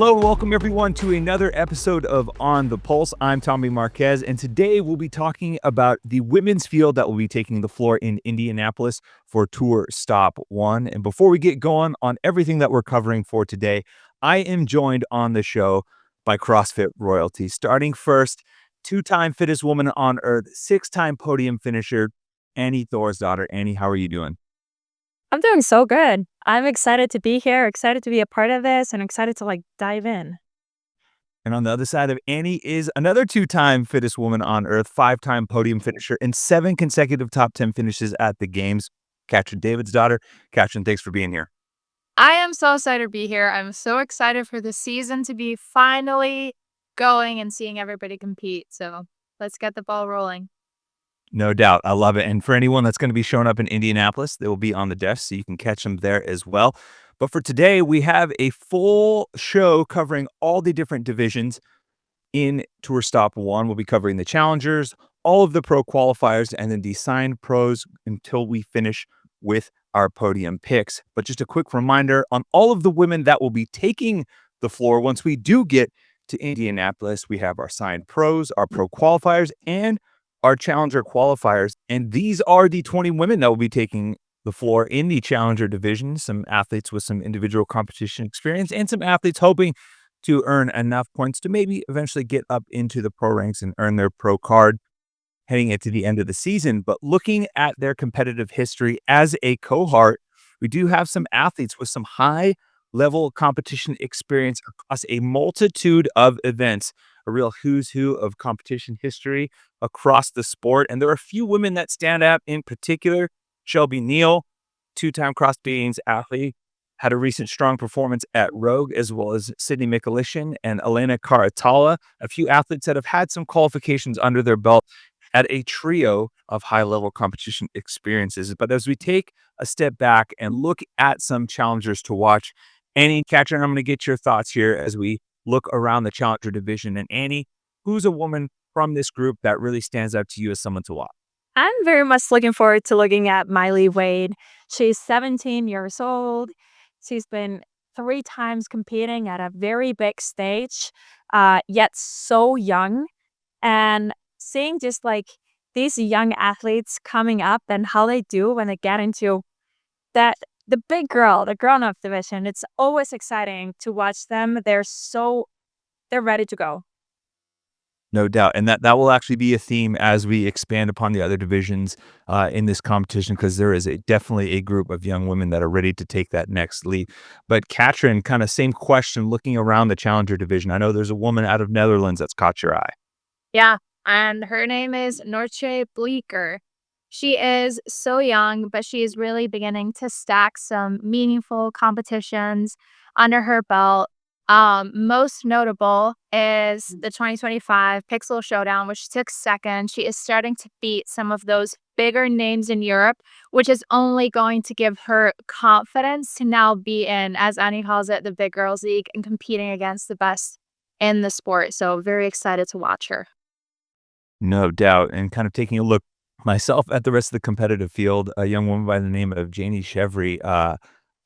Hello, welcome everyone to another episode of On the Pulse. I'm Tommy Marquez, and today we'll be talking about the women's field that will be taking the floor in Indianapolis for Tour Stop 1. And before we get going on everything that we're covering for today, I am joined on the show by CrossFit royalty. Starting first, two-time fittest woman on earth, six-time podium finisher, Annie Thorisdottir. Annie, how are you doing? I'm doing so good. I'm excited to be here, excited to be a part of this, and excited to dive in. And on the other side of Annie is another two-time fittest woman on earth, five-time podium finisher, and 7 consecutive top 10 finishes at the games, Katrín Davíðsdóttir. Katrín, thanks for being here. I am so excited to be here. I'm so excited for the season to be finally going and seeing everybody compete. So let's get the ball rolling. No doubt. I love it. And for anyone that's going to be showing up in Indianapolis, they will be on the desk, so you can catch them there as well. But for today, we have a full show covering all the different divisions in Tour Stop 1. We'll be covering the challengers, all of the pro qualifiers, and then the signed pros until we finish with our podium picks. But just a quick reminder on all of the women that will be taking the floor once we do get to Indianapolis. We have our signed pros, our pro qualifiers, and our challenger qualifiers. And these are the 20 women that will be taking the floor in the challenger division. Some athletes with some individual competition experience and some athletes hoping to earn enough points to maybe eventually get up into the pro ranks and earn their pro card heading into the end of the season. But looking at their competitive history as a cohort, we do have some athletes with some high level competition experience across a multitude of events, a real who's who of competition history across the sport. And there are a few women that stand out in particular. Shelby Neal, two-time cross beans athlete, had a recent strong performance at Rogue, as well as Sydney Mikulishin and Elena Karatala, a few athletes that have had some qualifications under their belt at a trio of high-level competition experiences. But as we take a step back and look at some challengers to watch, Annie, Katrín, I'm going to get your thoughts here as we look around the challenger division. And Annie, who's a woman from this group that really stands out to you as someone to watch? I'm very much looking forward to looking at Miley Wade. She's 17 years old. She's been 3 times competing at a very big stage, yet so young. And seeing just these young athletes coming up and how they do when they get into the big girl, the grown-up division, it's always exciting to watch them. They're ready to go. No doubt. And that will actually be a theme as we expand upon the other divisions in this competition, because there is definitely a group of young women that are ready to take that next leap. But Katrín, kind of same question, looking around the challenger division. I know there's a woman out of Netherlands that's caught your eye. Yeah, and her name is Noortje Bleeker. She is so young, but she is really beginning to stack some meaningful competitions under her belt. Most notable is the 2025 Pixel Showdown, which took second. She is starting to beat some of those bigger names in Europe, which is only going to give her confidence to now be in, as Annie calls it, the Big Girls League and competing against the best in the sport. So very excited to watch her. No doubt. And kind of taking a look myself at the rest of the competitive field, a young woman by the name of Janie Chevry.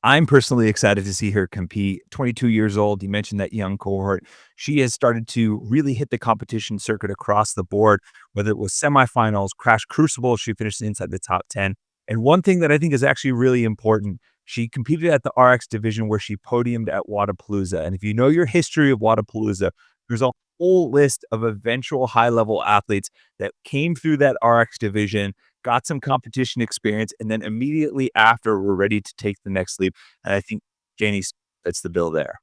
I'm personally excited to see her compete. 22 years old. You mentioned that young cohort. She has started to really hit the competition circuit across the board, whether it was semifinals, Crash Crucible. She finished inside the top 10. And one thing that I think is actually really important, she competed at the RX division where she podiumed at Wodapalooza. And if you know your history of Wodapalooza, there's a whole list of eventual high-level athletes that came through that RX division, got some competition experience, and then immediately after were ready to take the next leap. And I think Janie fits the bill there.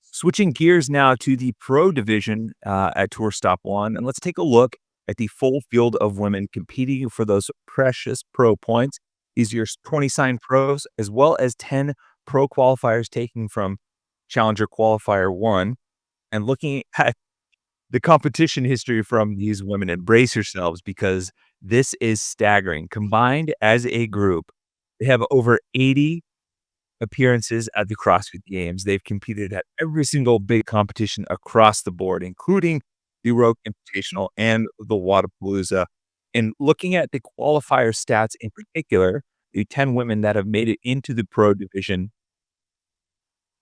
Switching gears now to the pro division at Tour Stop 1, and let's take a look at the full field of women competing for those precious pro points. These are your 20 signed pros, as well as 10 pro qualifiers taken from Challenger Qualifier 1. And looking at the competition history from these women, and brace yourselves because this is staggering. Combined as a group, they have over 80 appearances at the CrossFit Games. They've competed at every single big competition across the board, including the Rogue Invitational and the Wodapalooza. And looking at the qualifier stats in particular, the 10 women that have made it into the pro division,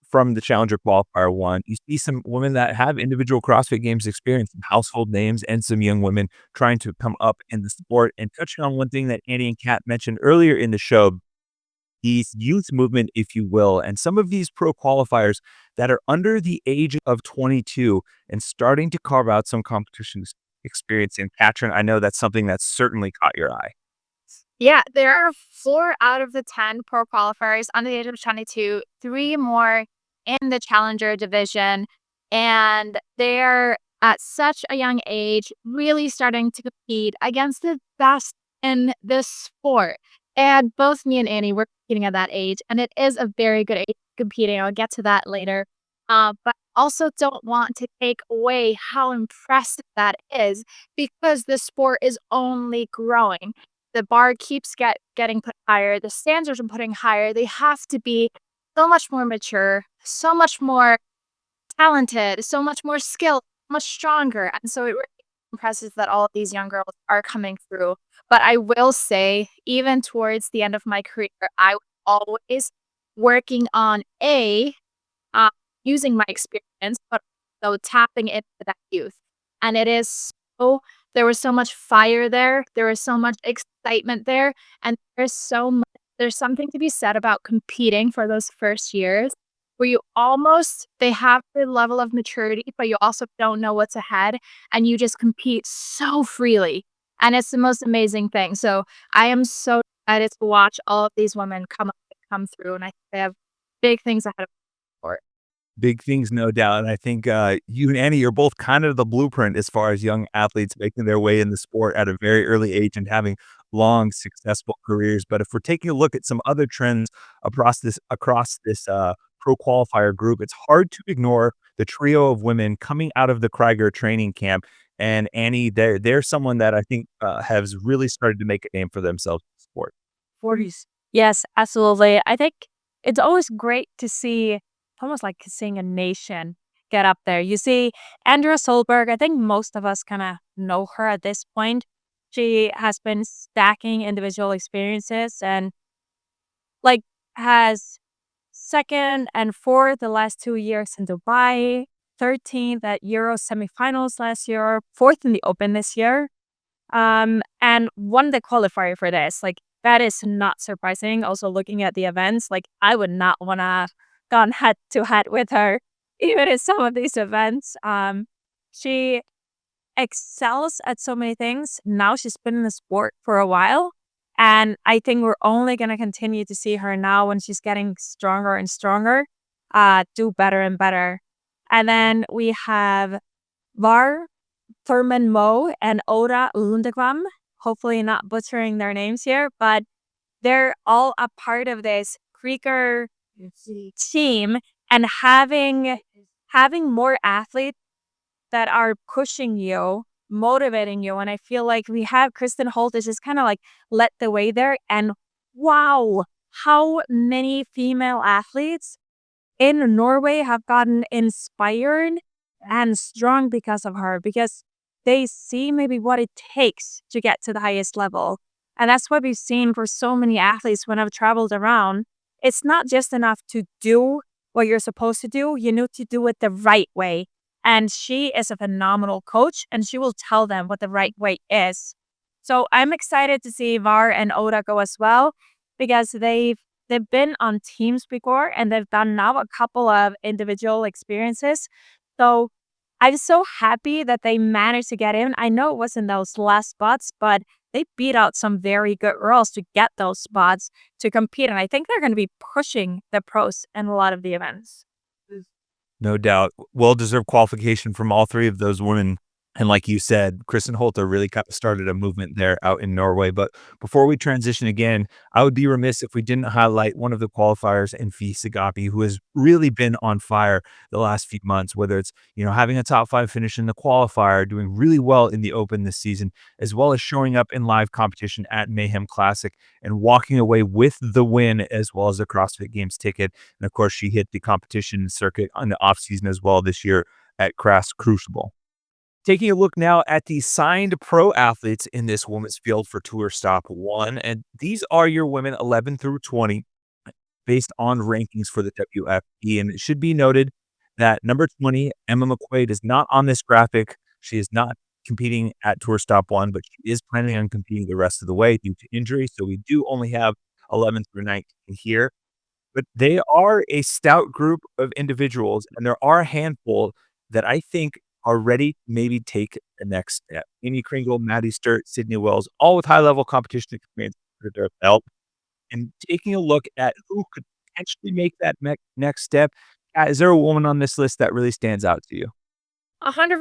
from the Challenger Qualifier 1, you see some women that have individual CrossFit Games experience, some household names, and some young women trying to come up in the sport. And touching on one thing that Annie and Kat mentioned earlier in the show, the youth movement, if you will, and some of these pro qualifiers that are under the age of 22 and starting to carve out some competition experience. And Katrín, I know that's something that's certainly caught your eye. Yeah, there are 4 out of the 10 pro qualifiers under the age of 22, 3 more in the challenger division, and they're at such a young age, really starting to compete against the best in this sport. And both me and Annie were competing at that age, and it is a very good age competing. I'll get to that later. But also don't want to take away how impressive that is because the sport is only growing. The bar keeps getting put higher. The standards are putting higher. They have to be so much more mature, so much more talented, so much more skilled, much stronger. And so it really impresses that all of these young girls are coming through. But I will say, even towards the end of my career, I was always working on uh, using my experience, but also tapping into that youth. And it is so, there was so much fire there. There was so much excitement there. And there's something to be said about competing for those first years where they have the level of maturity, but you also don't know what's ahead and you just compete so freely. And it's the most amazing thing. So I am so excited to watch all of these women come through. And I think they have big things ahead of them. Big things, no doubt. And I think you and Annie are both kind of the blueprint as far as young athletes making their way in the sport at a very early age and having long, successful careers. But if we're taking a look at some other trends across this pro qualifier group, it's hard to ignore the trio of women coming out of the Krieger training camp. And Annie, they're someone that I think has really started to make a name for themselves in the sport. 40s. Yes, absolutely. I think it's always great to see, almost like seeing a nation get up there. You see Andrea Solberg, I think most of us kind of know her at this point. She has been stacking individual experiences and like has second and fourth the last 2 years in Dubai, 13th at Euro semifinals last year, fourth in the Open this year, and won the qualifier for this. Like, that is not surprising. Also, looking at the events, like, I would not want to gone head to head with her, even in some of these events. She excels at so many things. Now she's been in the sport for a while. And I think we're only going to continue to see her now when she's getting stronger and stronger, do better and better. And then we have Var Thurman Mo and Oda Lundegvam. Hopefully not butchering their names here, but they're all a part of this Krieger team, and having more athletes that are pushing you, motivating you. And I feel like we have Kristen Holt is just kind of like led the way there. And wow, how many female athletes in Norway have gotten inspired and strong because of her, because they see maybe what it takes to get to the highest level. And that's what we've seen for so many athletes when I've traveled around. It's not just enough to do what you're supposed to do. You need to do it the right way. And she is a phenomenal coach, and she will tell them what the right way is. So I'm excited to see Var and Oda go as well, because they've been on teams before, and they've done now a couple of individual experiences. So I'm so happy that they managed to get in. I know it wasn't those last spots, but they beat out some very good girls to get those spots to compete. And I think they're going to be pushing the pros in a lot of the events. No doubt. Well-deserved qualification from all three of those women. And like you said, Kristen Holter really kind of started a movement there out in Norway. But before we transition again, I would be remiss if we didn't highlight one of the qualifiers in Fie Sagapi, who has really been on fire the last few months, whether it's, having a top 5 finish in the qualifier, doing really well in the Open this season, as well as showing up in live competition at Mayhem Classic and walking away with the win, as well as a CrossFit Games ticket. And of course, she hit the competition circuit on the offseason as well this year at Crucible. Taking a look now at the signed pro athletes in this women's field for Tour Stop 1. And these are your women 11 through 20. based on rankings for the WFP. And it should be noted that number 20, Emma McQuaid, is not on this graphic. She is not competing at Tour Stop 1, but she is planning on competing the rest of the way due to injury. So we do only have 11 through 19 here. But they are a stout group of individuals, and there are a handful that I think are ready to maybe take the next step. Amy Kringle, Maddie Sturt, Sydney Wells, all with high-level competition experience under their belt. And taking a look at who could potentially make that next step, is there a woman on this list that really stands out to you? 100%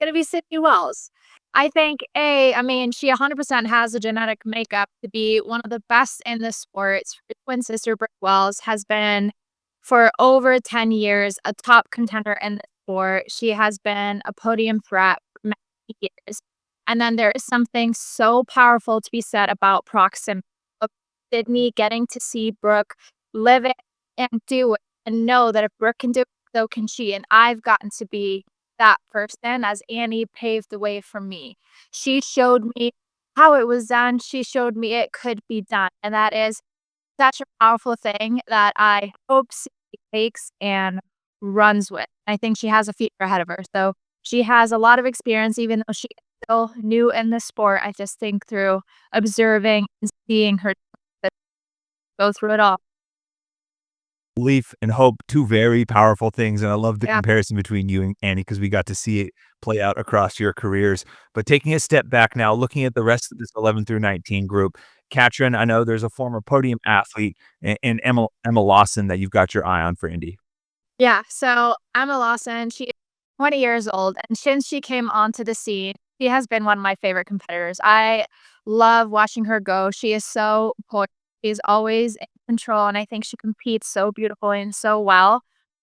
going to be Sydney Wells. I think I mean, she 100% has the genetic makeup to be one of the best in the sports. Her twin sister, Brooke Wells, has been for over 10 years a top contender in the sport. She has been a podium threat for many years. And then there is something so powerful to be said about proximity. Of Sydney getting to see Brooke live it and do it and know that if Brooke can do it, so can she. And I've gotten to be that person as Annie paved the way for me. She showed me how it was done. She showed me it could be done. And that is such a powerful thing that I hope she takes and runs with. I think she has a future ahead of her. So she has a lot of experience, even though she is still new in the sport. I just think through observing and seeing her go through it all. Belief and hope, two very powerful things. And I love the Yeah. comparison between you and Annie because we got to see it play out across your careers. But taking a step back now, looking at the rest of this 11 through 19 group, Katrín, I know there's a former podium athlete and Emma Lawson that you've got your eye on for Indy. Yeah, so Emma Lawson, she is 20 years old, and since she came onto the scene, she has been one of my favorite competitors. I love watching her go. She is so poised. She's always in control, and I think she competes so beautifully and so well.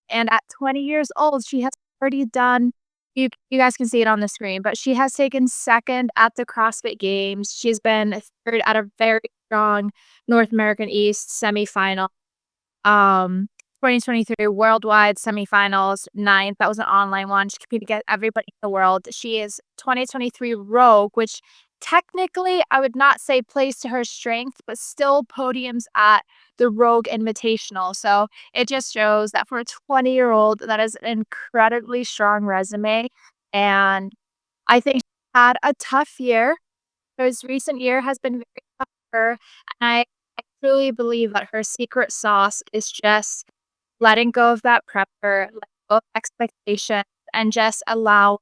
And at 20 years old, she has already done, you guys can see it on the screen, but she has taken second at the CrossFit Games. She's been third at a very strong North American East semifinal. 2023 worldwide semifinals, 9th. That was an online one. She competed against everybody in the world. She is 2023 Rogue, which technically I would not say plays to her strength, but still podiums at the Rogue Invitational. So it just shows that for a 20-year-old, that is an incredibly strong resume. And I think she had a tough year. This recent year has been very tough for her. And I truly believe that her secret sauce is just letting go of that pressure, letting go of expectations, and just allow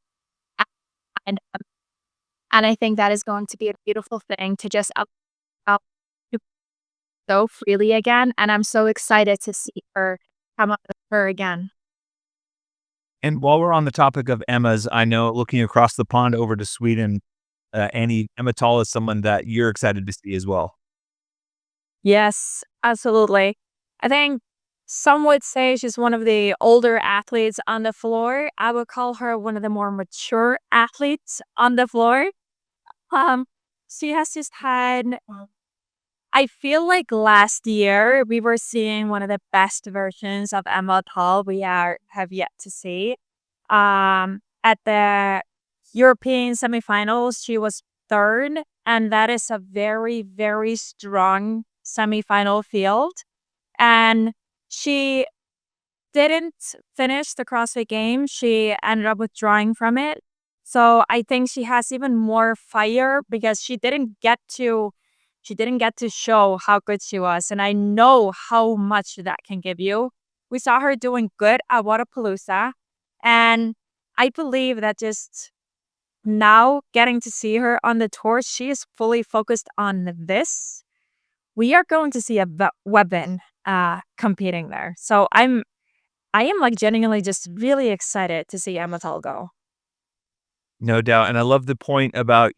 and I think that is going to be a beautiful thing to just allow to so freely again. And I'm so excited to see her come up with her again. And while we're on the topic of Emmas, I know looking across the pond over to Sweden, Emma Tall is someone that you're excited to see as well. Yes, absolutely. I think some would say she's one of the older athletes on the floor. I would call her one of the more mature athletes on the floor. She has just had, I feel like last year we were seeing one of the best versions of Emma Tall we have yet to see. At the European semifinals, she was third, and that is a very, very strong semifinal field. And she didn't finish the CrossFit Games. She ended up withdrawing from it. So I think she has even more fire because she didn't get to show how good she was. And I know how much that can give you. We saw her doing good at Wadapalooza. And I believe that just now getting to see her on the tour, she is fully focused on this. We are going to see a weapon competing there. So I am like genuinely just really excited to see Emma Tall go. No doubt. And I love the point about,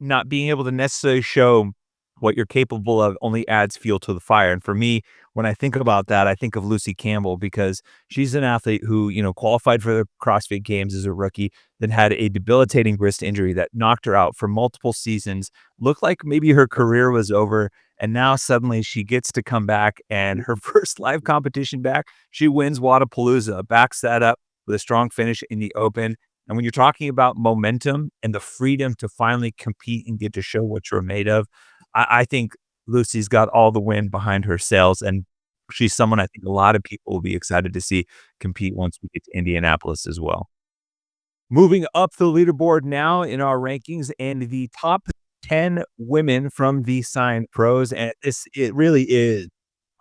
not being able to necessarily show what you're capable of only adds fuel to the fire. And for me, when I think about that, I think of Lucy Campbell because she's an athlete who, qualified for the CrossFit Games as a rookie, then had a debilitating wrist injury that knocked her out for multiple seasons, looked like maybe her career was over. And now suddenly she gets to come back and her first live competition back, she wins Wadapalooza, backs that up with a strong finish in the Open. And when you're talking about momentum and the freedom to finally compete and get to show what you're made of, I think Lucy's got all the wind behind her sails. And She's someone I think a lot of people will be excited to see compete once we get to Indianapolis as well. Moving up the leaderboard now in our rankings and the top 10 women from the signed pros. And it really is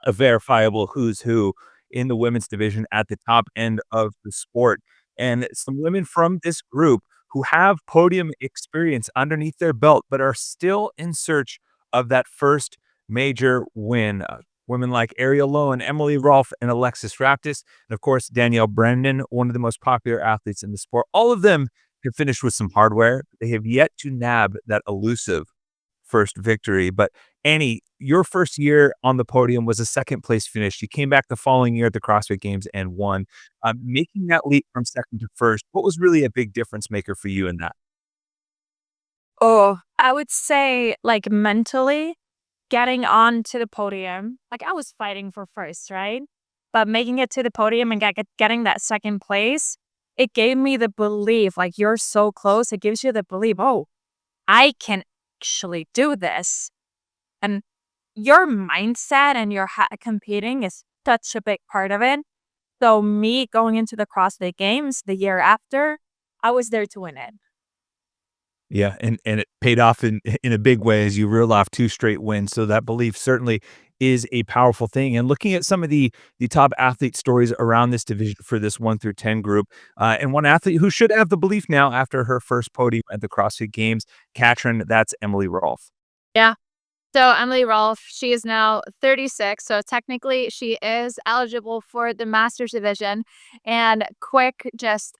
a verifiable who's who in the women's division at the top end of the sport. And some women from this group who have podium experience underneath their belt, but are still in search of that first major win. Women like Ariel Lowen, Emily Rolfe, and Alexis Raptis, and of course, Danielle Brendan, one of the most popular athletes in the sport. All of them have finished with some hardware. They have yet to nab that elusive first victory. But Annie, your first year on the podium was a second place finish. You came back the following year at the CrossFit Games and won. Making that leap from second to first, what was really a big difference maker for you in that? Oh, I would say, like, mentally getting on to the podium, like, I was fighting for first, right? But making it to the podium and getting that second place, it gave me the belief, like, you're so close. It gives you the belief, oh, I can actually do this. And your mindset and your competing is such a big part of it. So me going into the CrossFit Games the year after, I was there to win it. Yeah, and it paid off in a big way as you reel off 2 straight wins, so that belief certainly is a powerful thing, and looking at some of the top athlete stories around this division for this 1 through 10 group, and one athlete who should have the belief now after her first podium at the CrossFit Games, Katrín, that's Emily Rolfe. Yeah. So Emily Rolfe, she is now 36. So technically she is eligible for the Masters division. And quick just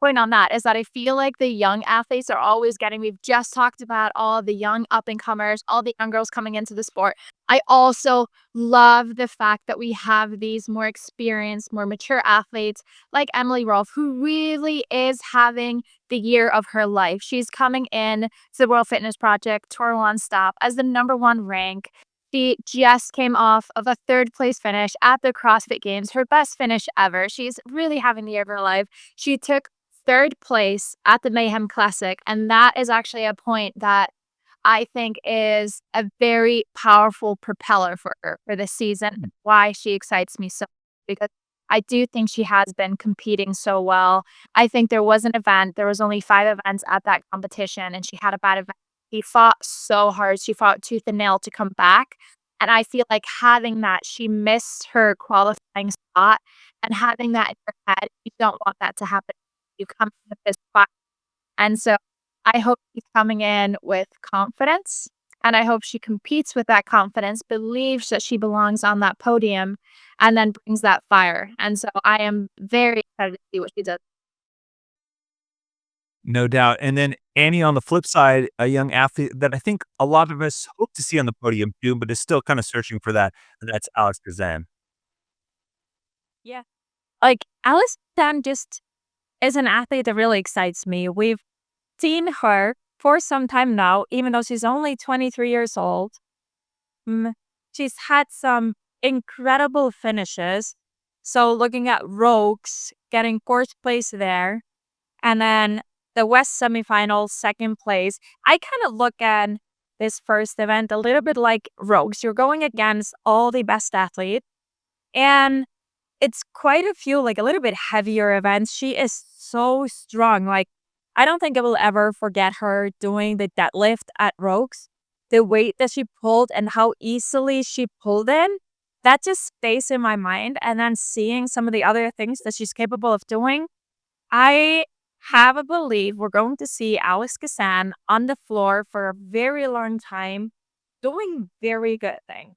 point on that is that I feel like the young athletes are always getting, we've just talked about all the young up and comers, all the young girls coming into the sport. I also love the fact that we have these more experienced, more mature athletes like Emily Rolfe, who really is having the year of her life. She's coming in to the World Fitness Project Tour One Stop as the #1 rank. She just came off of a third place finish at the CrossFit Games, her best finish ever. She's really having the year of her life. She took third place at the Mayhem Classic, and that is actually a point that I think is a very powerful propeller for her for this season, and why she excites me so much, because I do think she has been competing so well. I think there was an event, there was only 5 events at that competition, and she had a bad event. She fought so hard. She fought tooth and nail to come back. And I feel like having that, she missed her qualifying spot, and having that in your head, you don't want that to happen. You come into this spot. And so I hope she's coming in with confidence, and I hope she competes with that confidence, believes that she belongs on that podium, and then brings that fire. And so I am very excited to see what she does. No doubt. And then Annie, on the flip side, a young athlete that I think a lot of us hope to see on the podium too, but is still kind of searching for that, and that's Alex Kazan. Yeah. Like, Alice Tan just is an athlete that really excites me. We've seen her for some time now, even though she's only 23 years old. She's had some incredible finishes. So looking at Rogues, getting fourth place there, and then the West semifinal, second place. I kind of look at this first event a little bit like Rogues. You're going against all the best athletes, and it's quite a few, like, a little bit heavier events. She is so strong. Like, I don't think I will ever forget her doing the deadlift at Rogues. The weight that she pulled and how easily she pulled in, that just stays in my mind. And then seeing some of the other things that she's capable of doing, I have a belief we're going to see Alex Kazan on the floor for a very long time doing very good things.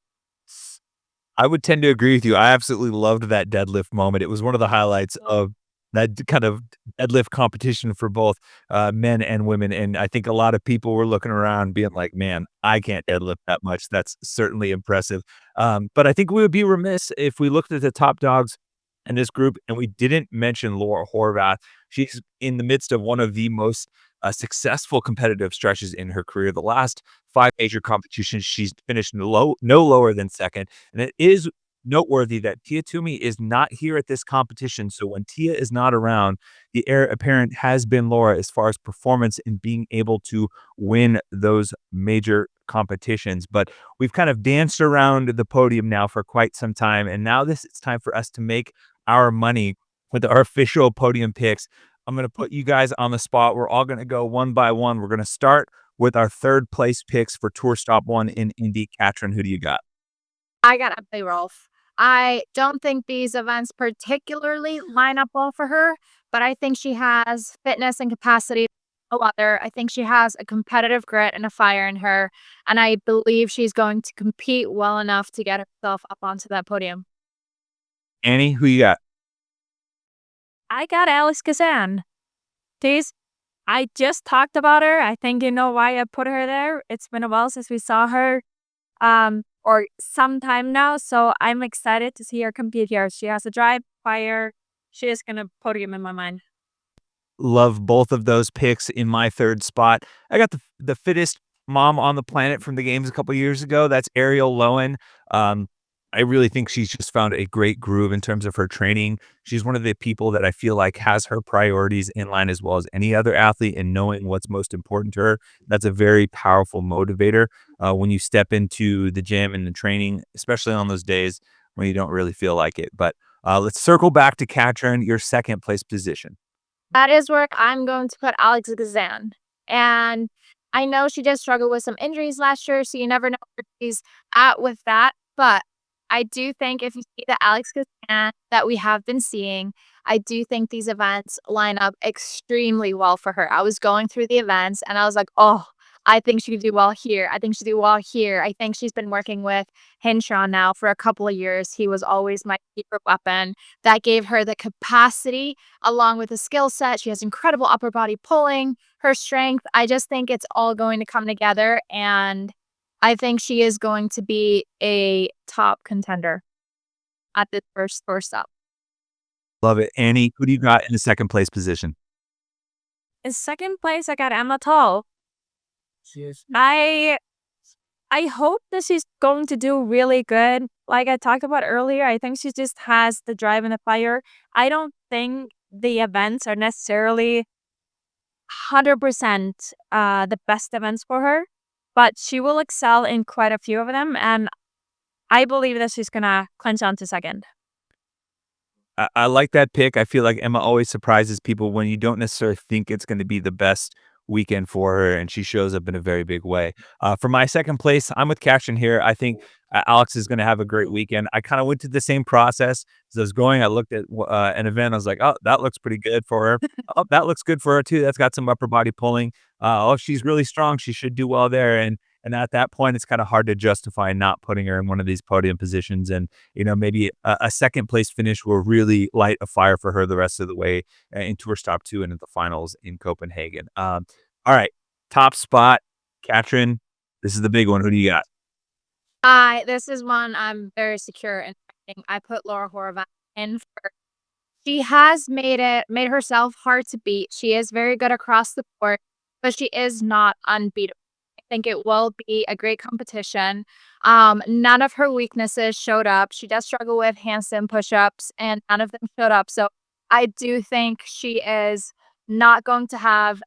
I would tend to agree with you. I absolutely loved that deadlift moment. It was one of the highlights of that kind of deadlift competition for both men and women. And I think a lot of people were looking around being like, man, I can't deadlift that much. That's certainly impressive. But I think we would be remiss if we looked at the top dogs in this group and we didn't mention Laura Horvath. She's in the midst of one of the most successful competitive stretches in her career. The last 5 major competitions, she's finished no lower than second. And it is noteworthy that Tia Toomey is not here at this competition. So when Tia is not around, the heir apparent has been Laura as far as performance and being able to win those major competitions. But we've kind of danced around the podium now for quite some time. And now it's time for us to make our money with our official podium picks. I'm going to put you guys on the spot. We're all going to go one by one. We're going to start with our third place picks for Tour Stop 1 in Indy. Katrín, who do you got? I got Emily Rolfe. I don't think these events particularly line up well for her, but I think she has fitness and capacity. No other. I think she has a competitive grit and a fire in her, and I believe she's going to compete well enough to get herself up onto that podium. Annie, who you got? I got Alex Kazan. I just talked about her. I think you know why I put her there. It's been a while since we saw her, or some time now. So I'm excited to see her compete here. She has a drive, fire. She is gonna podium in my mind. Love both of those picks in my third spot. I got the fittest mom on the planet from the games a couple years ago. That's Ariel Lowen. I really think she's just found a great groove in terms of her training. She's one of the people that I feel like has her priorities in line as well as any other athlete and knowing what's most important to her. That's a very powerful motivator when you step into the gym and the training, especially on those days when you don't really feel like it. But let's circle back to Katrín, your second place position. That is where I'm going to put Alex Kazan. And I know she did struggle with some injuries last year, so you never know where she's at with that. But I do think if you see the Alex Kazan that we have been seeing, I do think these events line up extremely well for her. I was going through the events and I was like, oh, I think she could do well here. I think she could do well here. I think she's been working with Hinshaw now for a couple of years. He was always my secret weapon. That gave her the capacity along with the skill set. She has incredible upper body pulling, her strength. I just think it's all going to come together, and I think she is going to be a top contender at this first Tour Stop. Love it. Annie, who do you got in the second place position? In second place, I got Emma Tall. Yes. I hope that she's going to do really good. Like I talked about earlier, I think she just has the drive and the fire. I don't think the events are necessarily 100% the best events for her, but she will excel in quite a few of them, and I believe that she's gonna clinch on to second. I like that pick. I feel like Emma always surprises people when you don't necessarily think it's going to be the best weekend for her, and she shows up in a very big way. For my second place, I'm with Katrín here. I think Alex is going to have a great weekend. I kind of went through the same process as I was going. I looked at an event. I was like, oh, that looks pretty good for her. Oh, that looks good for her too. That's got some upper body pulling. Oh, she's really strong. She should do well there. And at that point, it's kind of hard to justify not putting her in one of these podium positions. And, maybe a second place finish will really light a fire for her the rest of the way in Tour Stop 2 and at the finals in Copenhagen. All right. Top spot, Katrín. This is the big one. Who do you got? This is one I'm very secure in. I put Laura Horvath in first. She has made herself hard to beat. She is very good across the board, but she is not unbeatable. I think it will be a great competition. None of her weaknesses showed up. She does struggle with handstand push-ups, and none of them showed up. So I do think she is not going to have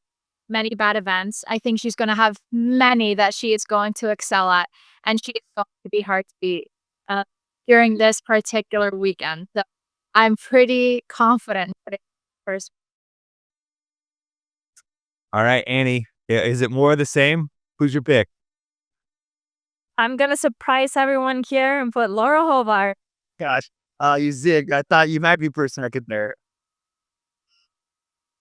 many bad events. I think she's going to have many that she is going to excel at, and she is going to be hard to beat during this particular weekend. So I'm pretty confident putting her first. All right, Annie. Is it more of the same? Who's your pick? I'm gonna surprise everyone here and put Laura Hobart. Gosh, you zigged. I thought you might be for a second there.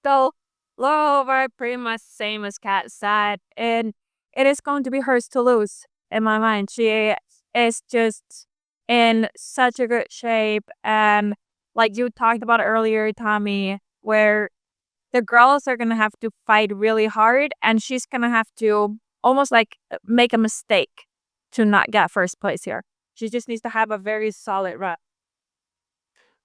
So Laura Hobart, pretty much same as Kat said, and it is going to be hers to lose in my mind. She is just in such a good shape, and like you talked about earlier, Tommy, where the girls are gonna have to fight really hard, and she's gonna have to almost like make a mistake to not get first place here. She just needs to have a very solid run.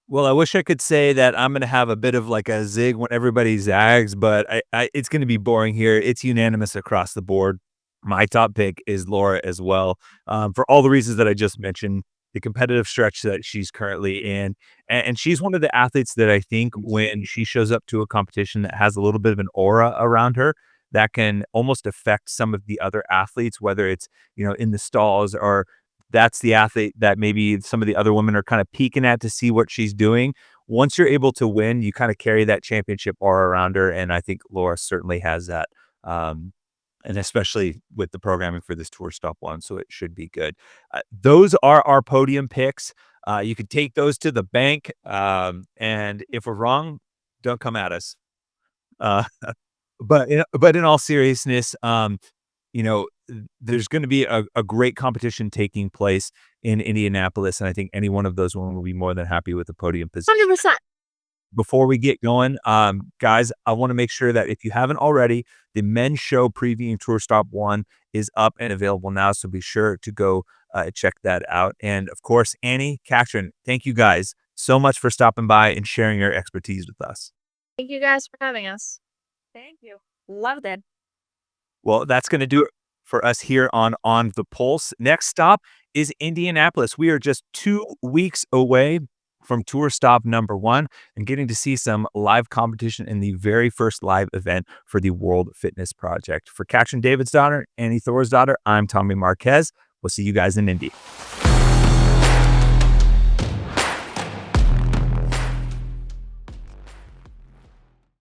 Well, I wish I could say that I'm going to have a bit of like a zig when everybody zags, but it's going to be boring here. It's unanimous across the board. My top pick is Laura as well, for all the reasons that I just mentioned. the competitive stretch that she's currently in. And she's one of the athletes that I think when she shows up to a competition that has a little bit of an aura around her, that can almost affect some of the other athletes, whether it's, in the stalls, or that's the athlete that maybe some of the other women are kind of peeking at to see what she's doing. Once you're able to win, you kind of carry that championship aura around her. And I think Laura certainly has that. And especially with the programming for this Tour Stop 1, so it should be good. Those are our podium picks. You can take those to the bank, and if we're wrong, don't come at us. Uh, but in all seriousness, there's going to be a great competition taking place in Indianapolis, and I think any one of those women will be more than happy with the podium position. 100%. Before we get going, guys, I want to make sure that if you haven't already, the men's show previewing Tour Stop 1 is up and available now, so be sure to go check that out. And of course, Annie, Katrín, thank you guys so much for stopping by and sharing your expertise with us. Thank you guys for having us. Thank you. Loved it. Well, that's going to do it for us here on The Pulse. Next stop is Indianapolis. We are just 2 weeks away from Tour Stop number 1 and getting to see some live competition in the very first live event for the World Fitness Project. For Katrín Davíðsdóttir, Annie Thorisdottir, I'm Tommy Marquez. We'll see you guys in Indy.